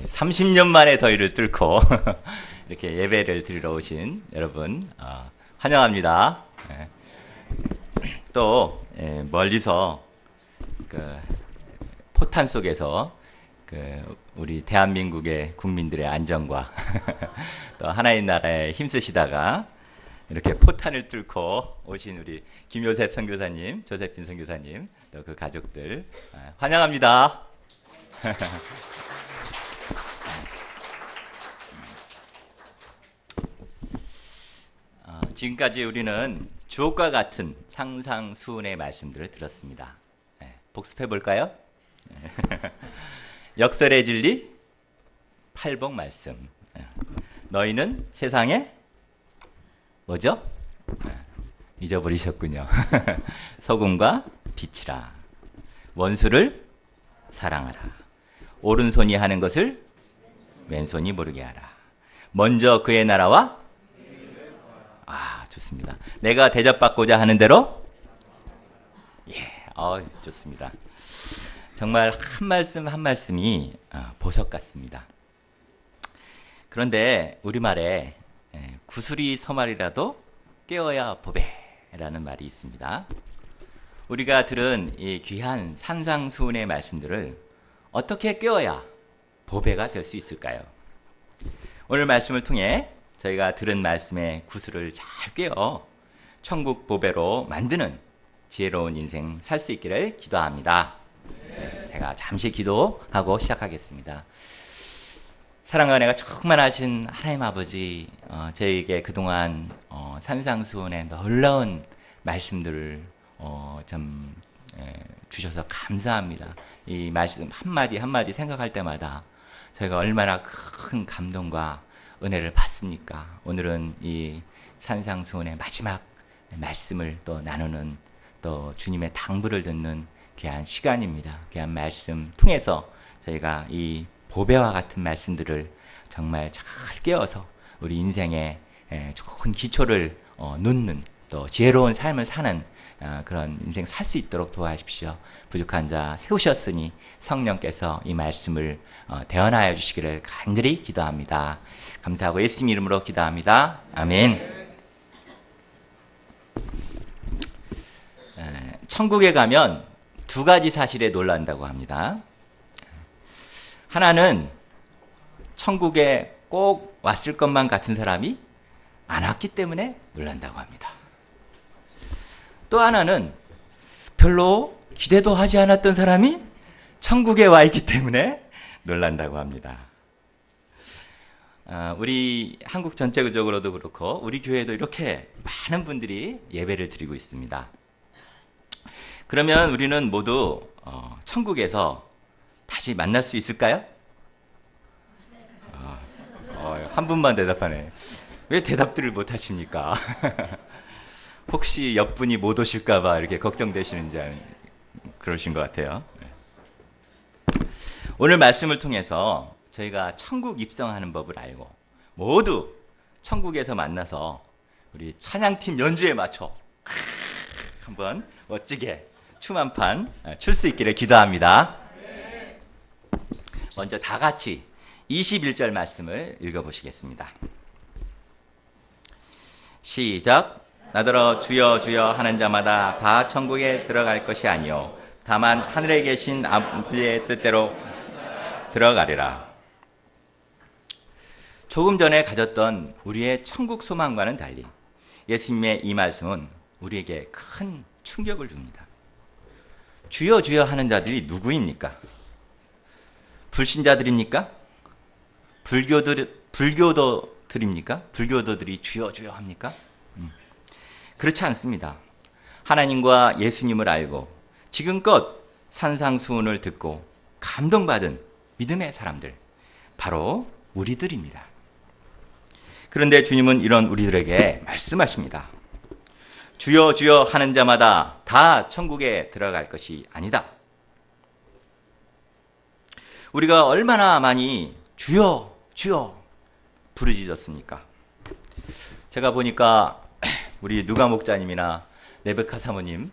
30년 만에 더위를 뚫고 이렇게 예배를 드리러 오신 여러분 환영합니다. 또 멀리서 그 포탄 속에서 우리 대한민국의 국민들의 안전과 또 하나님 나라에 힘쓰시다가 이렇게 포탄을 뚫고 오신 우리 김요셉 선교사님, 조세핀 선교사님, 또 그 가족들 환영합니다. 지금까지 우리는 주옥과 같은 상상수훈의 말씀들을 들었습니다. 복습해 볼까요? 역설의 진리, 팔복 말씀. 너희는 세상에 뭐죠? 잊어버리셨군요. 소금과 빛이라. 원수를 사랑하라. 오른손이 하는 것을 왼손이 모르게 하라. 먼저 그의 나라와 좋습니다. 내가 대접받고자 하는 대로 좋습니다. 정말 한 말씀 한 말씀이 보석 같습니다. 그런데 우리말에 구슬이 서말이라도 깨어야 보배라는 말이 있습니다. 우리가 들은 이 귀한 산상수훈의 말씀들을 어떻게 깨어야 보배가 될 수 있을까요? 오늘 말씀을 통해 저희가 들은 말씀의 구슬을 잘 깨어 천국 보배로 만드는 지혜로운 인생 살 수 있기를 기도합니다. 제가 잠시 기도하고 시작하겠습니다. 사랑과 은혜가 충만하신 하나님 아버지, 저희에게 그동안 산상수훈의 놀라운 말씀들을 주셔서 감사합니다. 이 말씀 한마디 한마디 생각할 때마다 저희가 얼마나 큰 감동과 은혜를 받습니까? 오늘은 이 산상수훈의 마지막 말씀을 또 나누는, 또 주님의 당부를 듣는 귀한 시간입니다. 귀한 말씀 통해서 저희가 이 보배와 같은 말씀들을 정말 잘 깨어서 우리 인생에 좋은 기초를 놓는, 또 지혜로운 삶을 사는 그런 인생 살 수 있도록 도와주십시오. 부족한 자 세우셨으니 성령께서 이 말씀을 대언하여 주시기를 간절히 기도합니다. 감사하고 예수님 이름으로 기도합니다. 아멘. 천국에 가면 두 가지 사실에 놀란다고 합니다. 하나는 천국에 꼭 왔을 것만 같은 사람이 안 왔기 때문에 놀란다고 합니다. 또 하나는 별로 기대도 하지 않았던 사람이 천국에 와 있기 때문에 놀란다고 합니다. 우리 한국 전체적으로도 그렇고 우리 교회도 이렇게 많은 분들이 예배를 드리고 있습니다. 그러면 우리는 모두 천국에서 다시 만날 수 있을까요? 한 분만 대답하네. 왜 대답들을 못 하십니까? 혹시 옆분이 못 오실까봐 이렇게 걱정되시는지 그러신 것 같아요. 오늘 말씀을 통해서 저희가 천국 입성하는 법을 알고 모두 천국에서 만나서 우리 찬양팀 연주에 맞춰 한번 멋지게 춤 한 판 출 수 있기를 기도합니다. 먼저 다 같이 21절 말씀을 읽어보시겠습니다. 시작. 나더러 주여 주여 하는 자마다 다 천국에 들어갈 것이 아니요 다만 하늘에 계신 아버지의 뜻대로 들어가리라. 조금 전에 가졌던 우리의 천국 소망과는 달리 예수님의 이 말씀은 우리에게 큰 충격을 줍니다. 주여 주여 하는 자들이 누구입니까? 불신자들입니까? 불교도들입니까? 불교도들이 주여 주여 합니까? 그렇지 않습니다. 하나님과 예수님을 알고 지금껏 산상수훈을 듣고 감동받은 믿음의 사람들, 바로 우리들입니다. 그런데 주님은 이런 우리들에게 말씀하십니다. 주여 주여 하는 자마다 다 천국에 들어갈 것이 아니다. 우리가 얼마나 많이 주여 주여 부르짖었습니까? 제가 보니까 우리 누가 목자님이나 레베카 사모님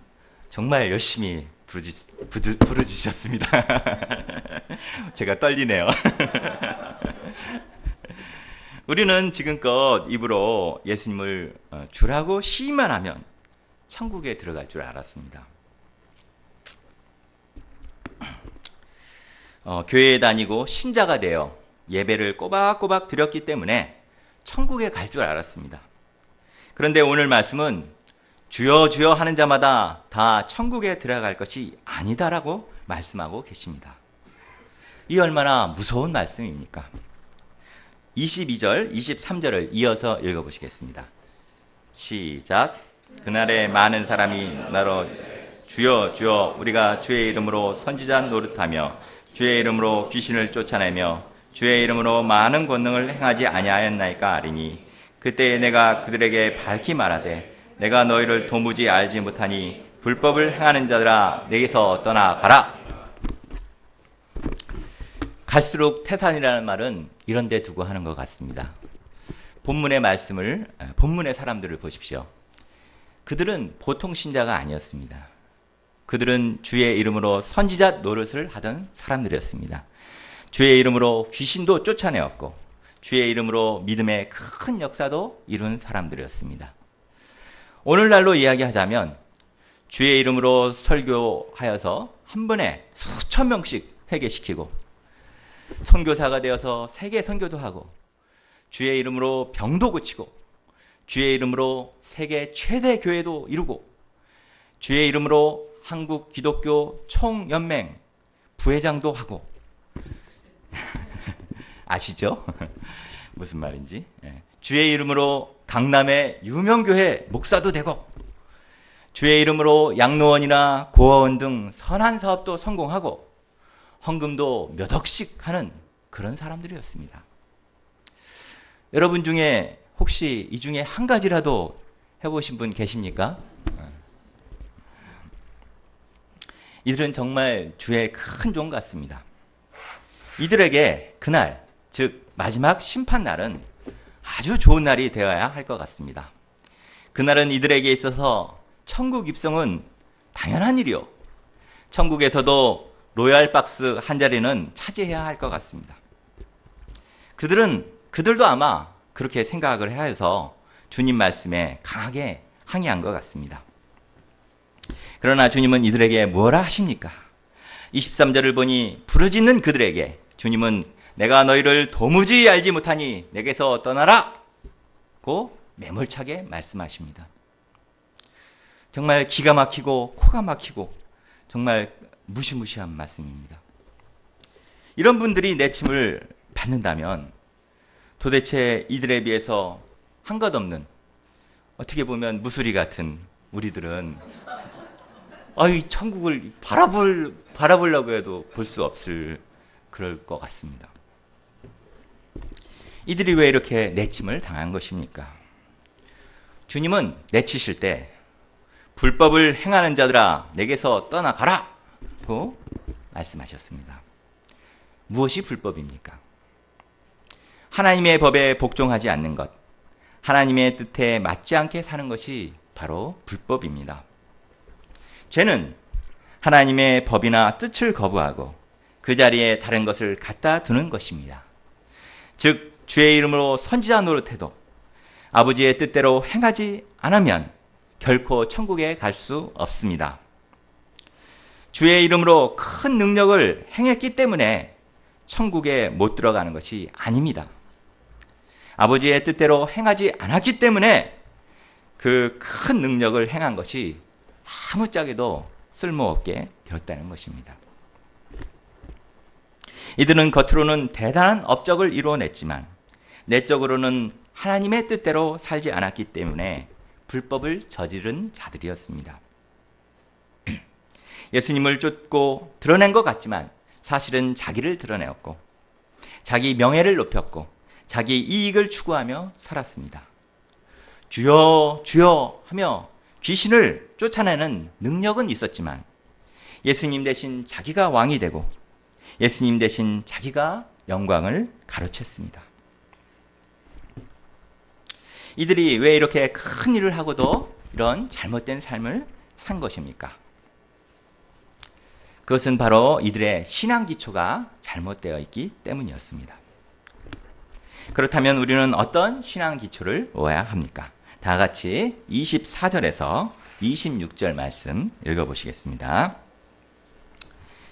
정말 열심히 부르짖으셨습니다. 제가 떨리네요. 우리는 지금껏 입으로 예수님을 주라고 시인만 하면 천국에 들어갈 줄 알았습니다. 교회에 다니고 신자가 되어 예배를 꼬박꼬박 드렸기 때문에 천국에 갈 줄 알았습니다. 그런데 오늘 말씀은 주여 주여 하는 자마다 다 천국에 들어갈 것이 아니다라고 말씀하고 계십니다. 이 얼마나 무서운 말씀입니까? 22절, 23절을 이어서 읽어보시겠습니다. 시작. 그날에 많은 사람이 나로 주여 주여 우리가 주의 이름으로 선지자 노릇하며 주의 이름으로 귀신을 쫓아내며 주의 이름으로 많은 권능을 행하지 아니하였나이까 하리니 그때 내가 그들에게 밝히 말하되 내가 너희를 도무지 알지 못하니 불법을 행하는 자들아 내게서 떠나가라. 갈수록 태산이라는 말은 이런 데 두고 하는 것 같습니다. 본문의 말씀을, 본문의 사람들을 보십시오. 그들은 보통 신자가 아니었습니다. 그들은 주의 이름으로 선지자 노릇을 하던 사람들이었습니다. 주의 이름으로 귀신도 쫓아내었고 주의 이름으로 믿음의 큰 역사도 이룬 사람들이었습니다. 오늘날로 이야기하자면 주의 이름으로 설교하여서 한 번에 수천 명씩 회개시키고 선교사가 되어서 세계 선교도 하고 주의 이름으로 병도 고치고 주의 이름으로 세계 최대 교회도 이루고 주의 이름으로 한국 기독교 총연맹 부회장도 하고 아시죠? 무슨 말인지. 주의 이름으로 강남의 유명교회 목사도 되고 주의 이름으로 양로원이나 고아원 등 선한 사업도 성공하고 헌금도 몇 억씩 하는 그런 사람들이었습니다. 여러분 중에 혹시 이 중에 한 가지라도 해보신 분 계십니까? 이들은 정말 주의 큰 종 같습니다. 이들에게 그날, 즉 마지막 심판날은 아주 좋은 날이 되어야 할 것 같습니다. 그날은 이들에게 있어서 천국 입성은 당연한 일이요. 천국에서도 로얄 박스 한 자리는 차지해야 할 것 같습니다. 그들도 아마 그렇게 생각을 해서 주님 말씀에 강하게 항의한 것 같습니다. 그러나 주님은 이들에게 무엇라 하십니까? 23절을 보니 부르짖는 그들에게 주님은 내가 너희를 도무지 알지 못하니 내게서 떠나라! 고 매몰차게 말씀하십니다. 정말 기가 막히고 코가 막히고 정말 무시무시한 말씀입니다. 이런 분들이 내침을 받는다면 도대체 이들에 비해서 한것없는 어떻게 보면 무수리 같은 우리들은 이 천국을 바라보려고 해도 볼 수 없을 그럴 것 같습니다. 이들이 왜 이렇게 내침을 당한 것입니까? 주님은 내치실 때 불법을 행하는 자들아 내게서 떠나가라 고 말씀하셨습니다. 무엇이 불법입니까? 하나님의 법에 복종하지 않는 것, 하나님의 뜻에 맞지 않게 사는 것이 바로 불법입니다. 죄는 하나님의 법이나 뜻을 거부하고 그 자리에 다른 것을 갖다 두는 것입니다. 즉 주의 이름으로 선지자 노릇해도 아버지의 뜻대로 행하지 않으면 결코 천국에 갈 수 없습니다. 주의 이름으로 큰 능력을 행했기 때문에 천국에 못 들어가는 것이 아닙니다. 아버지의 뜻대로 행하지 않았기 때문에 그 큰 능력을 행한 것이 아무짝에도 쓸모없게 되었다는 것입니다. 이들은 겉으로는 대단한 업적을 이루어냈지만 내적으로는 하나님의 뜻대로 살지 않았기 때문에 불법을 저지른 자들이었습니다. 예수님을 쫓고 드러낸 것 같지만 사실은 자기를 드러내었고 자기 명예를 높였고 자기 이익을 추구하며 살았습니다. 주여 주여 하며 귀신을 쫓아내는 능력은 있었지만 예수님 대신 자기가 왕이 되고 예수님 대신 자기가 영광을 가로챘습니다. 이들이 왜 이렇게 큰 일을 하고도 이런 잘못된 삶을 산 것입니까? 그것은 바로 이들의 신앙 기초가 잘못되어 있기 때문이었습니다. 그렇다면 우리는 어떤 신앙 기초를 모아야 합니까? 다 같이 24절에서 26절 말씀 읽어보시겠습니다.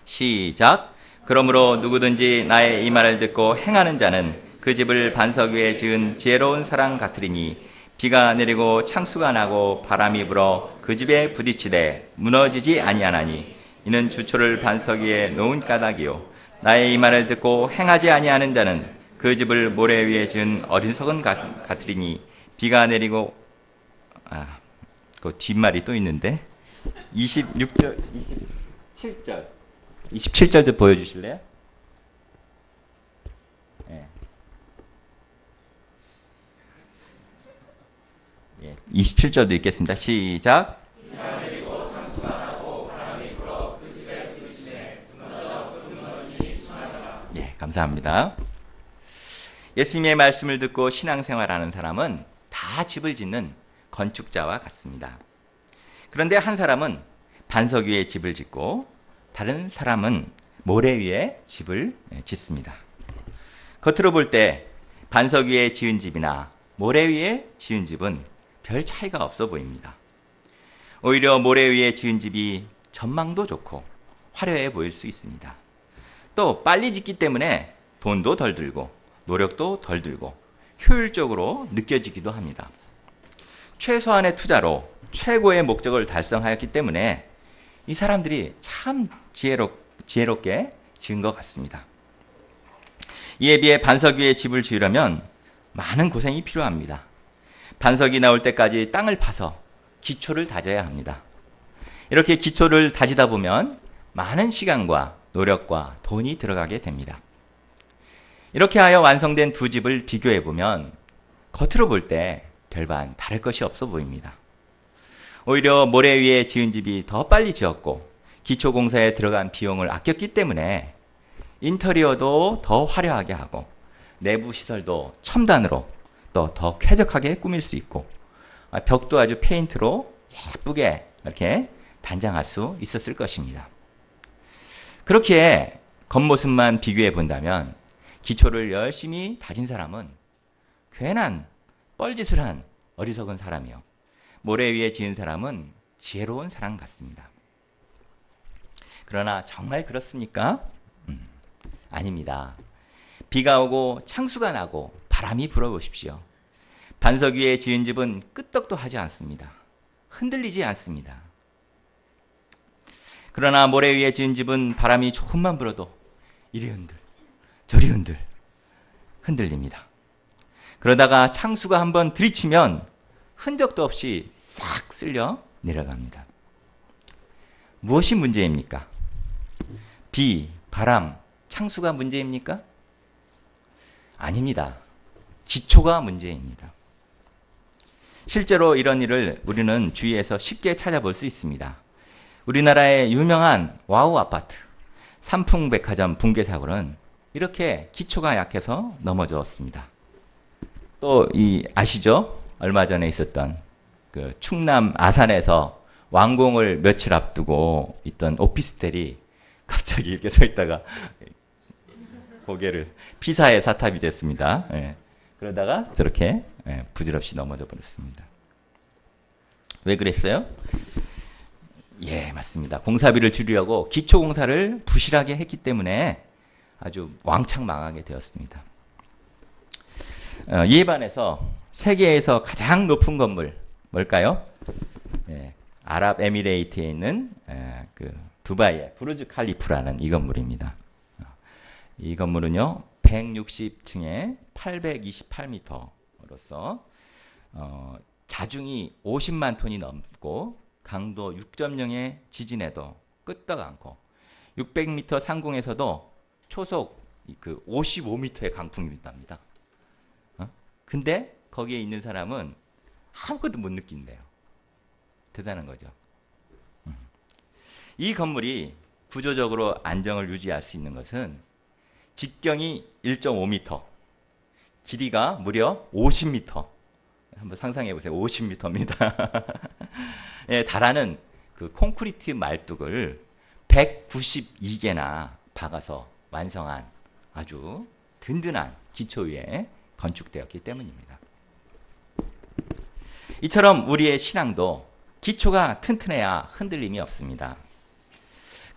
시작. 그러므로 누구든지 나의 이 말을 듣고 행하는 자는 그 집을 반석 위에 지은 지혜로운 사람 같으리니 비가 내리고 창수가 나고 바람이 불어 그 집에 부딪히되 무너지지 아니하나니 이는 주초를 반석 위에 놓은 까닭이요 나의 이 말을 듣고 행하지 아니하는 자는 그 집을 모래 위에 지은 어리석은 같으리니 비가 내리고 그 뒷말이 또 있는데 26절 27절도 보여주실래요? 네. 27절도 읽겠습니다. 시작. 예, 감사합니다. 예수님의 말씀을 듣고 신앙생활하는 사람은 다 집을 짓는 건축자와 같습니다. 그런데 한 사람은 반석 위에 집을 짓고 다른 사람은 모래 위에 집을 짓습니다. 겉으로 볼 때 반석 위에 지은 집이나 모래 위에 지은 집은 별 차이가 없어 보입니다. 오히려 모래 위에 지은 집이 전망도 좋고 화려해 보일 수 있습니다. 또 빨리 짓기 때문에 돈도 덜 들고 노력도 덜 들고 효율적으로 느껴지기도 합니다. 최소한의 투자로 최고의 목적을 달성하였기 때문에 이 사람들이 참 지혜롭게 지은 것 같습니다. 이에 비해 반석 위에 집을 지으려면 많은 고생이 필요합니다. 반석이 나올 때까지 땅을 파서 기초를 다져야 합니다. 이렇게 기초를 다지다 보면 많은 시간과 노력과 돈이 들어가게 됩니다. 이렇게 하여 완성된 두 집을 비교해 보면 겉으로 볼 때 별반 다를 것이 없어 보입니다. 오히려 모래 위에 지은 집이 더 빨리 지었고 기초 공사에 들어간 비용을 아꼈기 때문에 인테리어도 더 화려하게 하고 내부 시설도 첨단으로 또 더 쾌적하게 꾸밀 수 있고 벽도 아주 페인트로 예쁘게 이렇게 단장할 수 있었을 것입니다. 그렇게 겉모습만 비교해 본다면 기초를 열심히 다진 사람은 괜한 뻘짓을 한 어리석은 사람이요 모래 위에 지은 사람은 지혜로운 사람 같습니다. 그러나 정말 그렇습니까? 아닙니다. 비가 오고 창수가 나고 바람이 불어보십시오. 반석 위에 지은 집은 끄떡도 하지 않습니다. 흔들리지 않습니다. 그러나 모래 위에 지은 집은 바람이 조금만 불어도 이리 흔들 저리 흔들 흔들립니다. 그러다가 창수가 한번 들이치면 흔적도 없이 싹 쓸려 내려갑니다. 무엇이 문제입니까? 비, 바람, 창수가 문제입니까? 아닙니다. 기초가 문제입니다. 실제로 이런 일을 우리는 주위에서 쉽게 찾아볼 수 있습니다. 우리나라의 유명한 와우 아파트, 삼풍백화점 붕괴 사고는 이렇게 기초가 약해서 넘어졌습니다. 또 아시죠? 얼마 전에 있었던 그 충남 아산에서 완공을 며칠 앞두고 있던 오피스텔이 갑자기 이렇게 서 있다가 고개를 피사의 사탑이 됐습니다. 예. 그러다가 저렇게 부질없이 넘어져 버렸습니다. 왜 그랬어요? 예, 맞습니다. 공사비를 줄이려고 기초 공사를 부실하게 했기 때문에 아주 왕창 망하게 되었습니다. 이에 반해서 세계에서 가장 높은 건물 뭘까요? 아랍에미레이트에 있는 그 두바이의 부르즈 칼리프라는 이 건물입니다. 이 건물은요 160층에 828m로서 자중이 50만 톤이 넘고 강도 6.0의 지진에도 끄떡 않고 600m 상공에서도 초속 그 55m의 강풍이 있답니다. 근데 거기에 있는 사람은 아무것도 못 느낀대요. 대단한 거죠. 이 건물이 구조적으로 안정을 유지할 수 있는 것은 직경이 1.5m, 길이가 무려 50m. 한번 상상해 보세요. 50m입니다. 예, 달하는 그 콘크리트 말뚝을 192개나 박아서 완성한 아주 든든한 기초 위에 건축되었기 때문입니다. 이처럼 우리의 신앙도 기초가 튼튼해야 흔들림이 없습니다.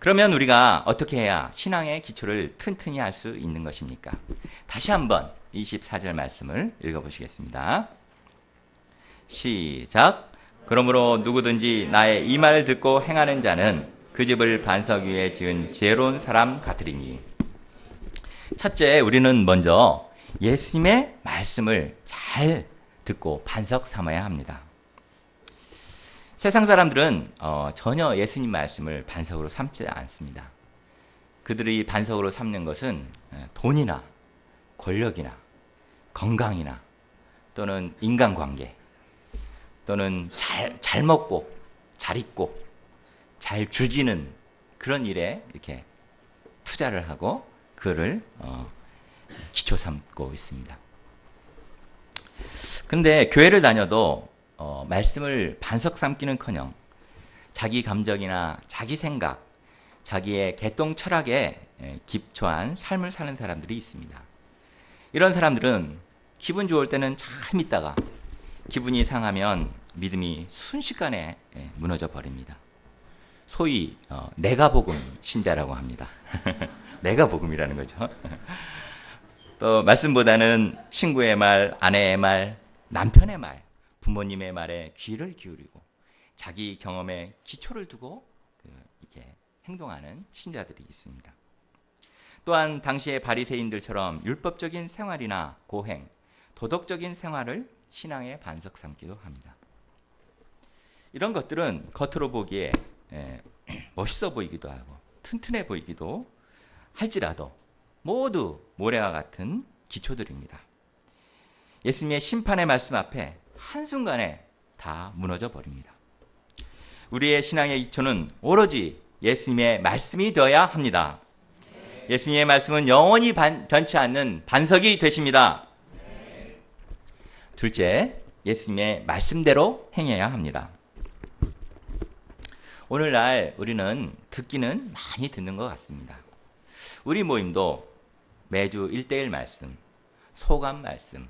그러면 우리가 어떻게 해야 신앙의 기초를 튼튼히 할 수 있는 것입니까? 다시 한번 24절 말씀을 읽어보시겠습니다. 시작. 그러므로 누구든지 나의 이 말을 듣고 행하는 자는 그 집을 반석 위에 지은 지혜로운 사람 같으리니. 첫째, 우리는 먼저 예수님의 말씀을 잘 듣고 반석 삼아야 합니다. 세상 사람들은 전혀 예수님 말씀을 반석으로 삼지 않습니다. 그들이 반석으로 삼는 것은 돈이나 권력이나 건강이나 또는 인간관계 또는 잘 먹고 잘 입고 잘 즐기는 그런 일에 이렇게 투자를 하고 그를 기초 삼고 있습니다. 그런데 교회를 다녀도 말씀을 반석 삼기는커녕 자기 감정이나 자기 생각, 자기의 개똥 철학에 기초한 삶을 사는 사람들이 있습니다. 이런 사람들은 기분 좋을 때는 잘 믿다가 기분이 상하면 믿음이 순식간에 무너져 버립니다. 소위 내가복음 신자라고 합니다. 내가복음이라는 거죠. 또 말씀보다는 친구의 말, 아내의 말, 남편의 말, 부모님의 말에 귀를 기울이고 자기 경험에 기초를 두고 이렇게 행동하는 신자들이 있습니다. 또한 당시의 바리새인들처럼 율법적인 생활이나 고행, 도덕적인 생활을 신앙의 반석 삼기도 합니다. 이런 것들은 겉으로 보기에 멋있어 보이기도 하고 튼튼해 보이기도 할지라도 모두 모래와 같은 기초들입니다. 예수님의 심판의 말씀 앞에 한순간에 다 무너져 버립니다. 우리의 신앙의 기초는 오로지 예수님의 말씀이 되어야 합니다. 예수님의 말씀은 영원히 변치 않는 반석이 되십니다. 둘째, 예수님의 말씀대로 행해야 합니다. 오늘날 우리는 듣기는 많이 듣는 것 같습니다. 우리 모임도 매주 1대1 말씀, 소감 말씀,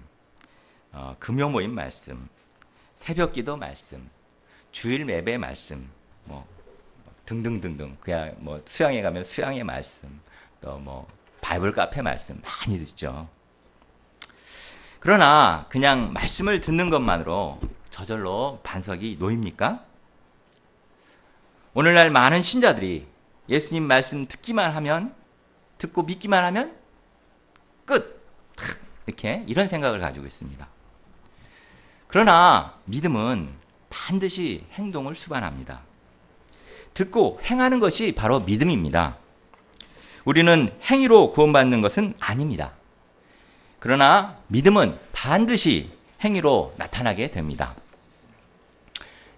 금요 모임 말씀, 새벽 기도 말씀, 주일 예배 말씀, 등등등등. 그냥 수양회 가면 수양회 말씀, 또 바이블 카페 말씀 많이 듣죠. 그러나 그냥 말씀을 듣는 것만으로 저절로 반석이 놓입니까? 오늘날 많은 신자들이 예수님 말씀 듣고 믿기만 하면 끝! 이렇게 이런 생각을 가지고 있습니다. 그러나 믿음은 반드시 행동을 수반합니다. 듣고 행하는 것이 바로 믿음입니다. 우리는 행위로 구원받는 것은 아닙니다. 그러나 믿음은 반드시 행위로 나타나게 됩니다.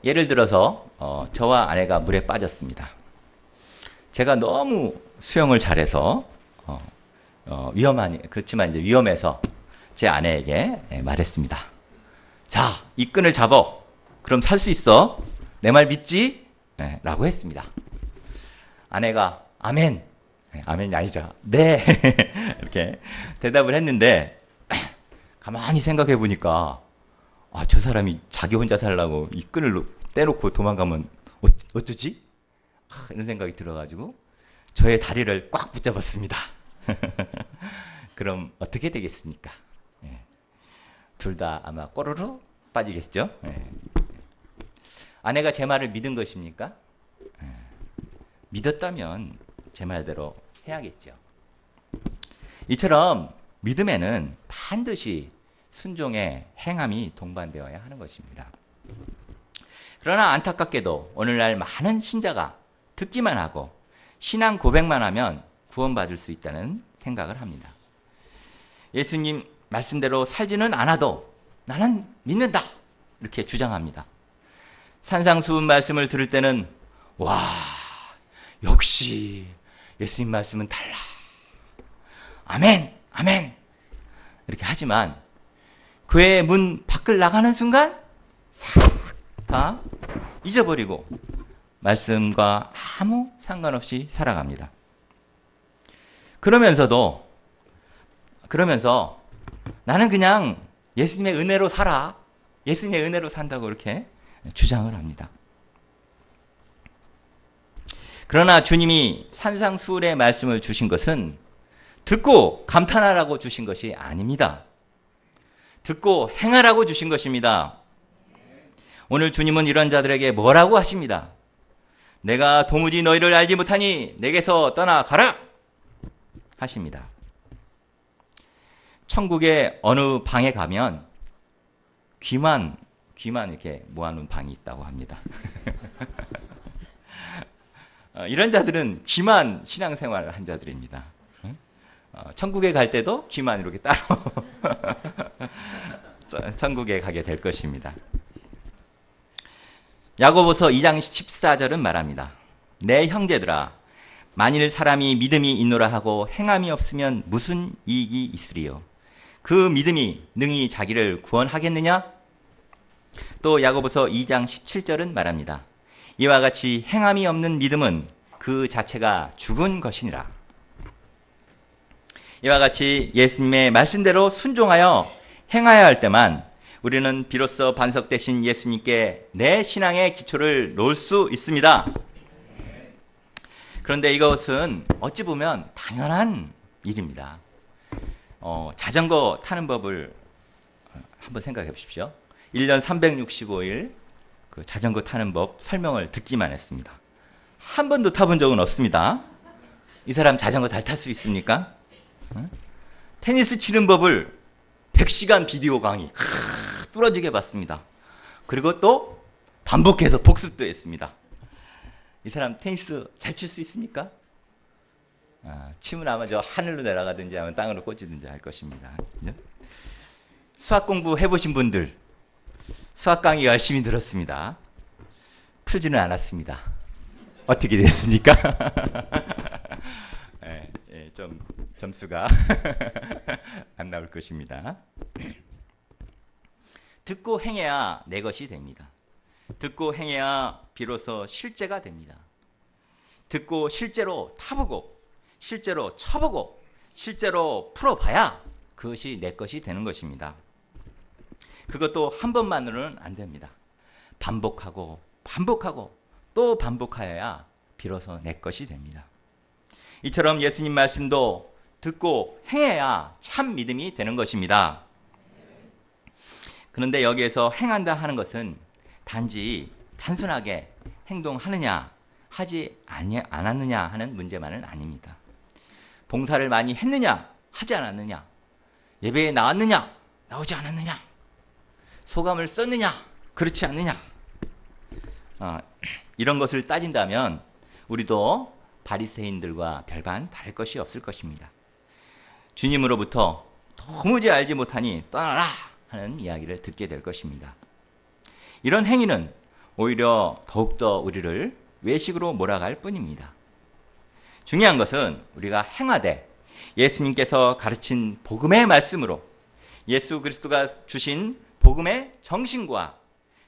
예를 들어서 저와 아내가 물에 빠졌습니다. 제가 너무 수영을 잘해서 그렇지만 이제 위험해서 제 아내에게 말했습니다. 자, 이 끈을 잡어. 그럼 살 수 있어. 내 말 믿지? 라고 했습니다. 아내가 아멘. 아멘이 아니죠. 네. 이렇게 대답을 했는데 가만히 생각해 보니까 저 사람이 자기 혼자 살라고 이 끈을 떼놓고 도망가면 어쩌지? 이런 생각이 들어가지고 저의 다리를 꽉 붙잡았습니다. 그럼 어떻게 되겠습니까? 둘 다 아마 꼬르르 빠지겠죠? 아내가 제 말을 믿은 것입니까? 믿었다면 제 말대로 해야겠죠. 이처럼 믿음에는 반드시 순종의 행함이 동반되어야 하는 것입니다. 그러나 안타깝게도 오늘날 많은 신자가 듣기만 하고 신앙 고백만 하면 구원받을 수 있다는 생각을 합니다. 예수님 말씀대로 살지는 않아도 나는 믿는다 이렇게 주장합니다. 산상수훈 말씀을 들을 때는 와, 역시 예수님 말씀은 달라. 아멘, 아멘 이렇게 하지만 교회 문 밖을 나가는 순간 싹 다 잊어버리고 말씀과 아무 상관없이 살아갑니다. 그러면서 나는 그냥 예수님의 은혜로 살아. 예수님의 은혜로 산다고 이렇게 주장을 합니다. 그러나 주님이 산상수훈의 말씀을 주신 것은 듣고 감탄하라고 주신 것이 아닙니다. 듣고 행하라고 주신 것입니다. 오늘 주님은 이런 자들에게 뭐라고 하십니다. 내가 도무지 너희를 알지 못하니 내게서 떠나가라 하십니다. 천국의 어느 방에 가면 귀만 이렇게 모아놓은 방이 있다고 합니다. 이런 자들은 귀만 신앙생활을 한 자들입니다. 천국에 갈 때도 귀만 이렇게 따로 천국에 가게 될 것입니다. 야고보서 2장 14절은 말합니다. 내 형제들아 만일 사람이 믿음이 있노라 하고 행함이 없으면 무슨 이익이 있으리요. 그 믿음이 능히 자기를 구원하겠느냐? 또 야고보서 2장 17절은 말합니다. 이와 같이 행함이 없는 믿음은 그 자체가 죽은 것이니라. 이와 같이 예수님의 말씀대로 순종하여 행하여야 할 때만 우리는 비로소 반석되신 예수님께 내 신앙의 기초를 놓을 수 있습니다. 그런데 이것은 어찌 보면 당연한 일입니다. 자전거 타는 법을 한번 생각해 보십시오. 1년 365일 그 자전거 타는 법 설명을 듣기만 했습니다. 한 번도 타본 적은 없습니다. 이 사람 자전거 잘 탈 수 있습니까? 테니스 치는 법을 100시간 비디오 강의 뚫어지게 봤습니다. 그리고 또 반복해서 복습도 했습니다. 이 사람 테니스 잘 칠 수 있습니까? 치면 아마 저 하늘로 내려가든지 아니면 땅으로 꽂히든지 할 것입니다. 그죠? 수학 공부 해보신 분들 수학 강의 열심히 들었습니다. 풀지는 않았습니다. 어떻게 됐습니까? 좀 점수가 안 나올 것입니다. 듣고 행해야 내 것이 됩니다. 듣고 행해야 비로소 실제가 됩니다. 듣고 실제로 타보고 실제로 쳐보고 실제로 풀어봐야 그것이 내 것이 되는 것입니다. 그것도 한 번만으로는 안 됩니다. 반복하고 또 반복하여야 비로소 내 것이 됩니다. 이처럼 예수님 말씀도 듣고 행해야 참 믿음이 되는 것입니다. 그런데 여기에서 행한다 하는 것은 단순하게 행동하느냐 하지 않았느냐 하는 문제만은 아닙니다. 봉사를 많이 했느냐 하지 않았느냐, 예배에 나왔느냐 나오지 않았느냐, 소감을 썼느냐 그렇지 않느냐, 이런 것을 따진다면 우리도 바리새인들과 별반 다를 것이 없을 것입니다. 주님으로부터 도무지 알지 못하니 떠나라 하는 이야기를 듣게 될 것입니다. 이런 행위는 오히려 더욱더 우리를 외식으로 몰아갈 뿐입니다. 중요한 것은 우리가 행하되 예수님께서 가르친 복음의 말씀으로 예수 그리스도가 주신 복음의 정신과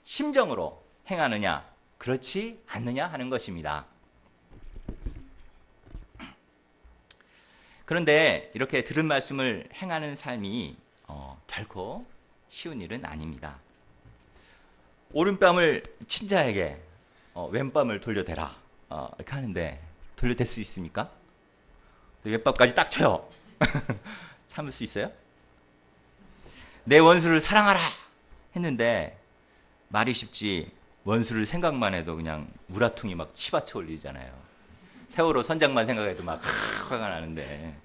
심정으로 행하느냐 그렇지 않느냐 하는 것입니다. 그런데 이렇게 들은 말씀을 행하는 삶이 결코 쉬운 일은 아닙니다. 오른뺨을 친자에게 왼뺨을 돌려대라 이렇게 하는데 돌려댈 수 있습니까? 왼뺨까지 딱 쳐요. 참을 수 있어요? 내 원수를 사랑하라 했는데 말이 쉽지 원수를 생각만 해도 그냥 우라통이 막 치받쳐 올리잖아요. 세월호 선장만 생각해도 막 화가 나는데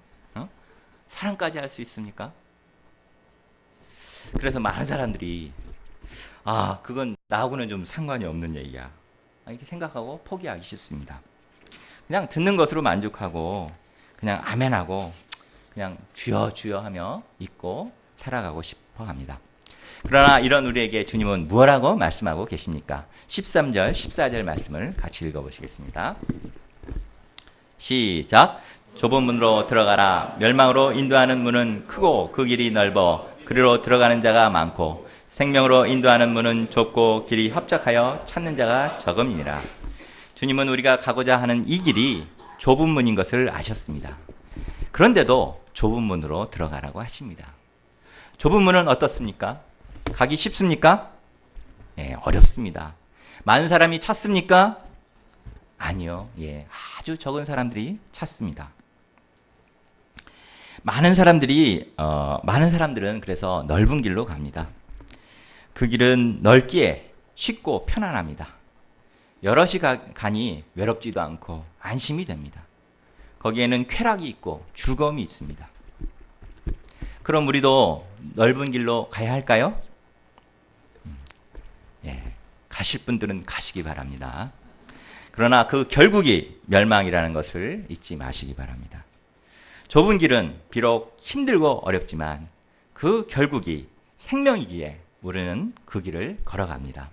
사랑까지 할 수 있습니까? 그래서 많은 사람들이 그건 나하고는 좀 상관이 없는 얘기야 이렇게 생각하고 포기하기 쉽습니다. 그냥 듣는 것으로 만족하고 그냥 아멘하고 그냥 주여 주여 하며 잊고 살아가고 싶어 합니다. 그러나 이런 우리에게 주님은 무엇라고 말씀하고 계십니까? 13절 14절 말씀을 같이 읽어보시겠습니다. 시작. 좁은 문으로 들어가라. 멸망으로 인도하는 문은 크고 그 길이 넓어 그리로 들어가는 자가 많고 생명으로 인도하는 문은 좁고 길이 협착하여 찾는 자가 적음이니라. 주님은 우리가 가고자 하는 이 길이 좁은 문인 것을 아셨습니다. 그런데도 좁은 문으로 들어가라고 하십니다. 좁은 문은 어떻습니까? 가기 쉽습니까? 예, 어렵습니다. 많은 사람이 찾습니까? 아니요. 예, 아주 적은 사람들이 찾습니다. 많은 사람들은 그래서 넓은 길로 갑니다. 그 길은 넓기에 쉽고 편안합니다. 여럿이 가니 외롭지도 않고 안심이 됩니다. 거기에는 쾌락이 있고 즐거움이 있습니다. 그럼 우리도 넓은 길로 가야 할까요? 예, 가실 분들은 가시기 바랍니다. 그러나 그 결국이 멸망이라는 것을 잊지 마시기 바랍니다. 좁은 길은 비록 힘들고 어렵지만 그 결국이 생명이기에 우리는 그 길을 걸어갑니다.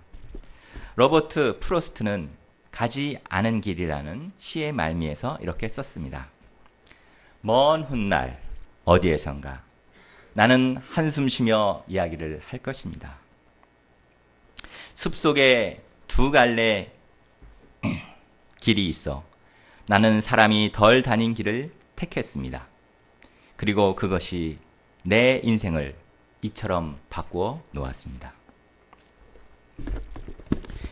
로버트 프로스트는 가지 않은 길이라는 시의 말미에서 이렇게 썼습니다. 먼 훗날 어디에선가 나는 한숨 쉬며 이야기를 할 것입니다. 숲속에 두 갈래 길이 있어 나는 사람이 덜 다닌 길을 택했습니다. 그리고 그것이 내 인생을 이처럼 바꾸어 놓았습니다.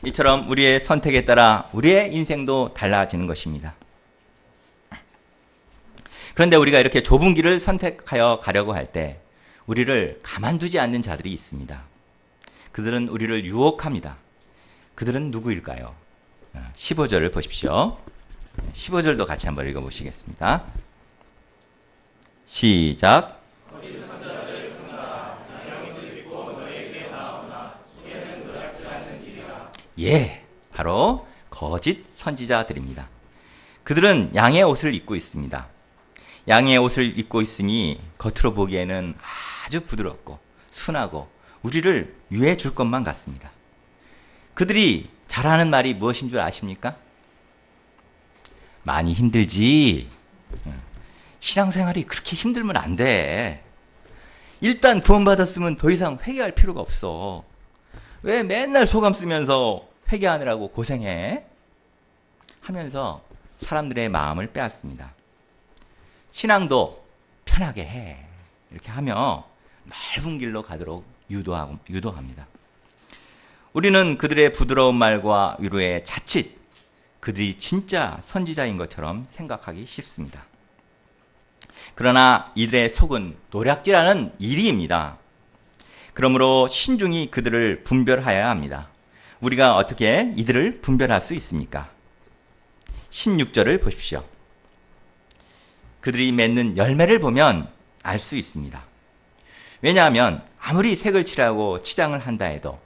이처럼 우리의 선택에 따라 우리의 인생도 달라지는 것입니다. 그런데 우리가 이렇게 좁은 길을 선택하여 가려고 할 때 우리를 가만두지 않는 자들이 있습니다. 그들은 우리를 유혹합니다. 그들은 누구일까요? 15절을 보십시오. 15절도 같이 한번 읽어보시겠습니다. 시작. 예, 바로 거짓 선지자들입니다. 그들은 양의 옷을 입고 있습니다. 양의 옷을 입고 있으니 겉으로 보기에는 아주 부드럽고 순하고 우리를 유해 줄 것만 같습니다. 그들이 잘하는 말이 무엇인 줄 아십니까? 많이 힘들지. 신앙생활이 그렇게 힘들면 안 돼. 일단 구원받았으면 더 이상 회개할 필요가 없어. 왜 맨날 소감 쓰면서 회개하느라고 고생해? 하면서 사람들의 마음을 빼앗습니다. 신앙도 편하게 해. 이렇게 하며 넓은 길로 가도록 유도합니다. 우리는 그들의 부드러운 말과 위로에 자칫 그들이 진짜 선지자인 것처럼 생각하기 쉽습니다. 그러나 이들의 속은 노략질하는 이리입니다. 그러므로 신중히 그들을 분별하여야 합니다. 우리가 어떻게 이들을 분별할 수 있습니까? 16절을 보십시오. 그들이 맺는 열매를 보면 알 수 있습니다. 왜냐하면 아무리 색을 칠하고 치장을 한다 해도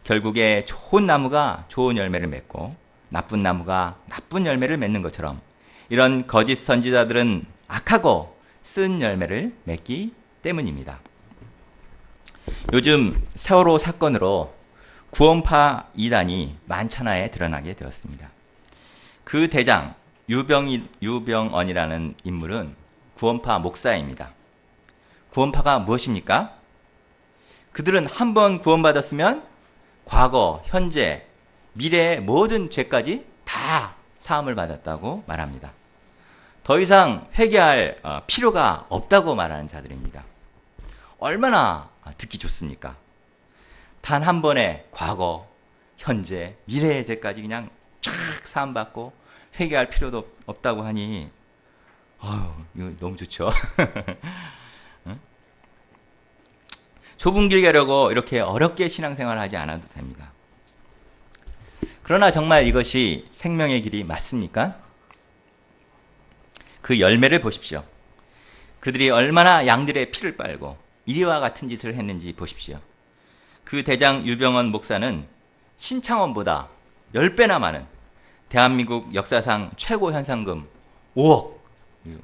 결국에 좋은 나무가 좋은 열매를 맺고 나쁜 나무가 나쁜 열매를 맺는 것처럼 이런 거짓 선지자들은 악하고 쓴 열매를 맺기 때문입니다. 요즘 세월호 사건으로 구원파 이단이 만천하에 드러나게 되었습니다. 그 대장 유병언이라는 인물은 구원파 목사입니다. 구원파가 무엇입니까? 그들은 한 번 구원받았으면 과거, 현재, 미래의 모든 죄까지 다 사함을 받았다고 말합니다. 더 이상 회개할 필요가 없다고 말하는 자들입니다. 얼마나 듣기 좋습니까? 단 한 번의 과거, 현재, 미래의 죄까지 그냥 쫙 사함받고 회개할 필요도 없다고 하니 이거 너무 좋죠. 좁은 길 가려고 이렇게 어렵게 신앙생활을 하지 않아도 됩니다. 그러나 정말 이것이 생명의 길이 맞습니까? 그 열매를 보십시오. 그들이 얼마나 양들의 피를 빨고 이리와 같은 짓을 했는지 보십시오. 그 대장 유병언 목사는 신창원보다 10배나 많은 대한민국 역사상 최고 현상금 5억,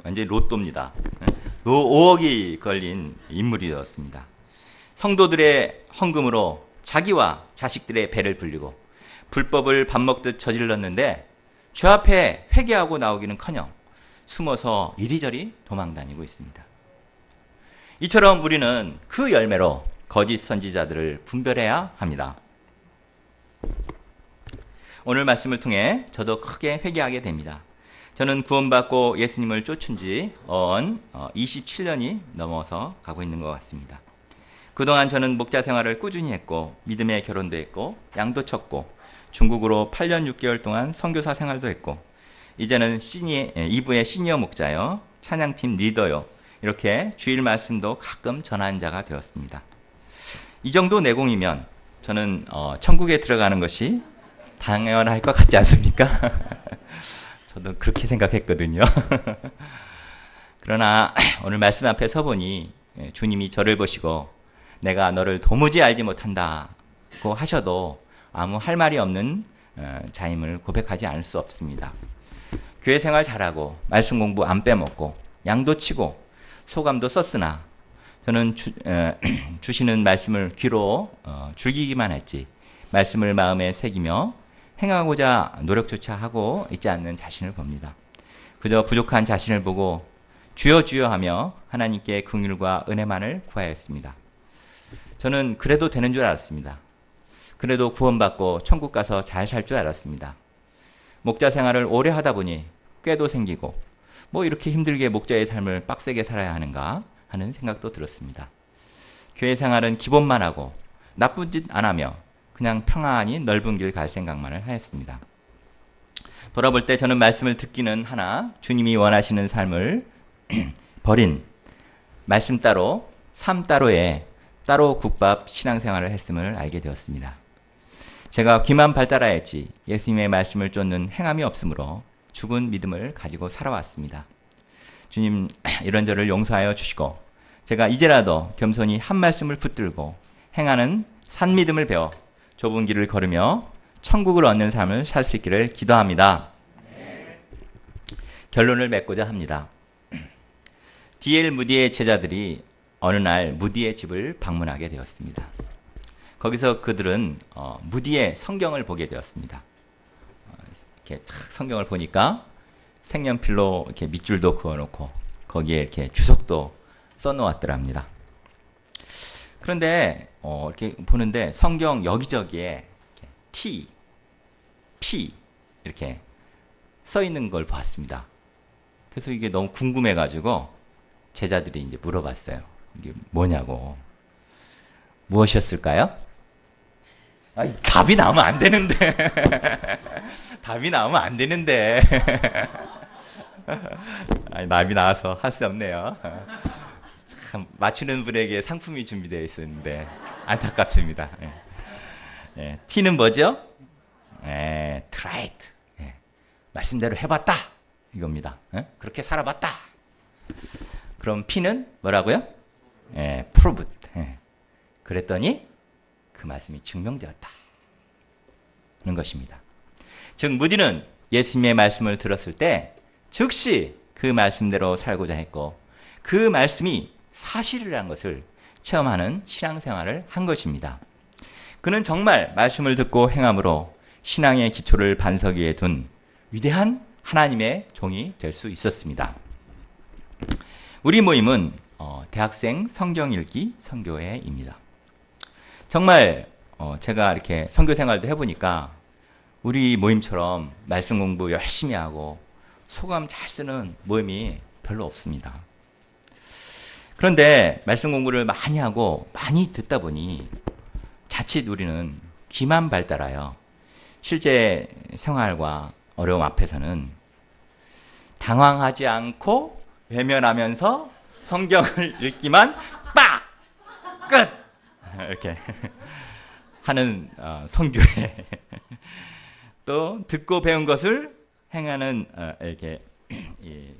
완전히 로또입니다. 5억이 걸린 인물이 되었습니다. 성도들의 헌금으로 자기와 자식들의 배를 불리고 불법을 밥 먹듯 저질렀는데 주 앞에 회개하고 나오기는커녕 숨어서 이리저리 도망다니고 있습니다. 이처럼 우리는 그 열매로 거짓 선지자들을 분별해야 합니다. 오늘 말씀을 통해 저도 크게 회개하게 됩니다. 저는 구원받고 예수님을 쫓은 지 27년이 넘어서 가고 있는 것 같습니다. 그동안 저는 목자 생활을 꾸준히 했고 믿음의 결혼도 했고 양도 쳤고 중국으로 8년 6개월 동안 선교사 생활도 했고 이제는 2부의 시니어 목자요, 찬양팀 리더요, 이렇게 주일 말씀도 가끔 전하는 자가 되었습니다. 이 정도 내공이면 저는 천국에 들어가는 것이 당연할 것 같지 않습니까? 저도 그렇게 생각했거든요. 그러나 오늘 말씀 앞에 서보니 주님이 저를 보시고 내가 너를 도무지 알지 못한다고 하셔도 아무 할 말이 없는 자임을 고백하지 않을 수 없습니다. 교회 생활 잘하고 말씀 공부 안 빼먹고 양도 치고 소감도 썼으나 저는 주시는 말씀을 귀로 즐기기만 했지 말씀을 마음에 새기며 행하고자 노력조차 하고 있지 않는 자신을 봅니다. 그저 부족한 자신을 보고 주여 주여 하며 하나님께 긍휼과 은혜만을 구하였습니다. 저는 그래도 되는 줄 알았습니다. 그래도 구원받고 천국 가서 잘 살 줄 알았습니다. 목자 생활을 오래 하다 보니 꾀도 생기고 뭐 이렇게 힘들게 목자의 삶을 빡세게 살아야 하는가 하는 생각도 들었습니다. 교회 생활은 기본만 하고 나쁜 짓 안 하며 그냥 평안히 넓은 길 갈 생각만을 하였습니다. 돌아볼 때 저는 말씀을 듣기는 하나 주님이 원하시는 삶을 버린 말씀 따로 삶 따로의 따로 국밥 신앙생활을 했음을 알게 되었습니다. 제가 귀만 발달하였지 예수님의 말씀을 쫓는 행함이 없으므로 죽은 믿음을 가지고 살아왔습니다. 주님 이런 저를 용서하여 주시고 제가 이제라도 겸손히 한 말씀을 붙들고 행하는 산 믿음을 배워 좁은 길을 걸으며 천국을 얻는 삶을 살 수 있기를 기도합니다. 결론을 맺고자 합니다. D.L. 무디의 제자들이 어느 날 무디의 집을 방문하게 되었습니다. 거기서 그들은 무디의 성경을 보게 되었습니다. 이렇게 탁 성경을 보니까 색연필로 이렇게 밑줄도 그어놓고 거기에 이렇게 주석도 써놓았더랍니다. 그런데 이렇게 보는데 성경 여기저기에 T, P 이렇게 써 있는 걸 봤습니다. 그래서 이게 너무 궁금해가지고 제자들이 이제 물어봤어요. 이게 뭐냐고. 무엇이었을까요? 아니, 답이 나오면 안 되는데. 답이 나오면 안 되는데. 아니, 답이 나와서 할 수 없네요. 참 맞추는 분에게 상품이 준비되어 있었는데 안타깝습니다. 예. T는 뭐죠? 트라이트. 말씀대로 해봤다 이겁니다. 그렇게 살아봤다. 그럼 P는 뭐라고요? proved. 그랬더니 그 말씀이 증명되었다 는 것입니다. 즉 무디는 예수님의 말씀을 들었을 때 즉시 그 말씀대로 살고자 했고 그 말씀이 사실이라는 것을 체험하는 신앙생활을 한 것입니다. 그는 정말 말씀을 듣고 행함으로 신앙의 기초를 반석 위에 둔 위대한 하나님의 종이 될 수 있었습니다. 우리 모임은 대학생 성경 읽기 선교회입니다. 정말 제가 이렇게 선교 생활도 해보니까 우리 모임처럼 말씀 공부 열심히 하고 소감 잘 쓰는 모임이 별로 없습니다. 그런데 말씀 공부를 많이 하고 많이 듣다 보니 자칫 우리는 귀만 발달하여 실제 생활과 어려움 앞에서는 당황하지 않고 외면하면서 성경을 읽기만 빡! 끝! 이렇게 하는 선교회. 또 듣고 배운 것을 행하는 이렇게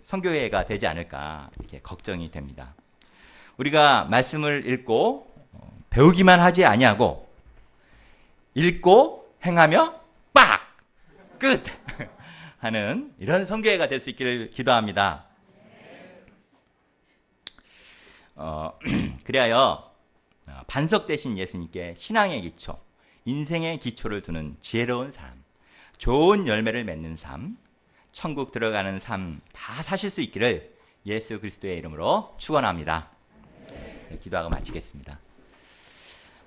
선교회가 되지 않을까 이렇게 걱정이 됩니다. 우리가 말씀을 읽고 배우기만 하지 아니하고 읽고 행하며 빡! 끝! 하는 이런 선교회가 될 수 있기를 기도합니다. 그리하여 반석 되신 예수님께 신앙의 기초, 인생의 기초를 두는 지혜로운 삶, 좋은 열매를 맺는 삶, 천국 들어가는 삶 다 사실 수 있기를 예수 그리스도의 이름으로 축원합니다. 기도하고 마치겠습니다.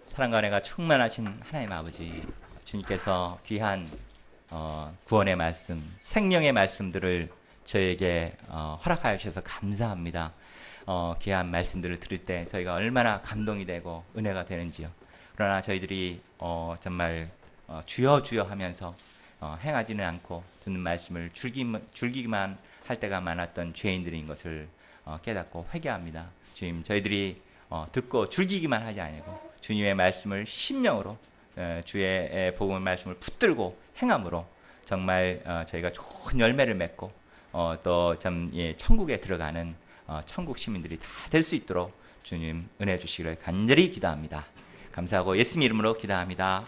사랑과 은혜가 충만하신 하나님 아버지, 주님께서 귀한 구원의 말씀, 생명의 말씀들을 저에게 허락하여 주셔서 감사합니다. 귀한 말씀들을 들을 때 저희가 얼마나 감동이 되고 은혜가 되는지요. 그러나 저희들이 정말 주여 주여 하면서 행하지는 않고 듣는 말씀을 줄기만 할 때가 많았던 죄인들인 것을 깨닫고 회개합니다. 주님, 저희들이 듣고 줄기기만 하지 아니고 주님의 말씀을 심령으로 주의 복음의 말씀을 붙들고 행함으로 정말 저희가 좋은 열매를 맺고 또 참 천국에 들어가는 천국 시민들이 다 될 수 있도록 주님 은혜 주시기를 간절히 기도합니다. 감사하고 예수님 이름으로 기도합니다.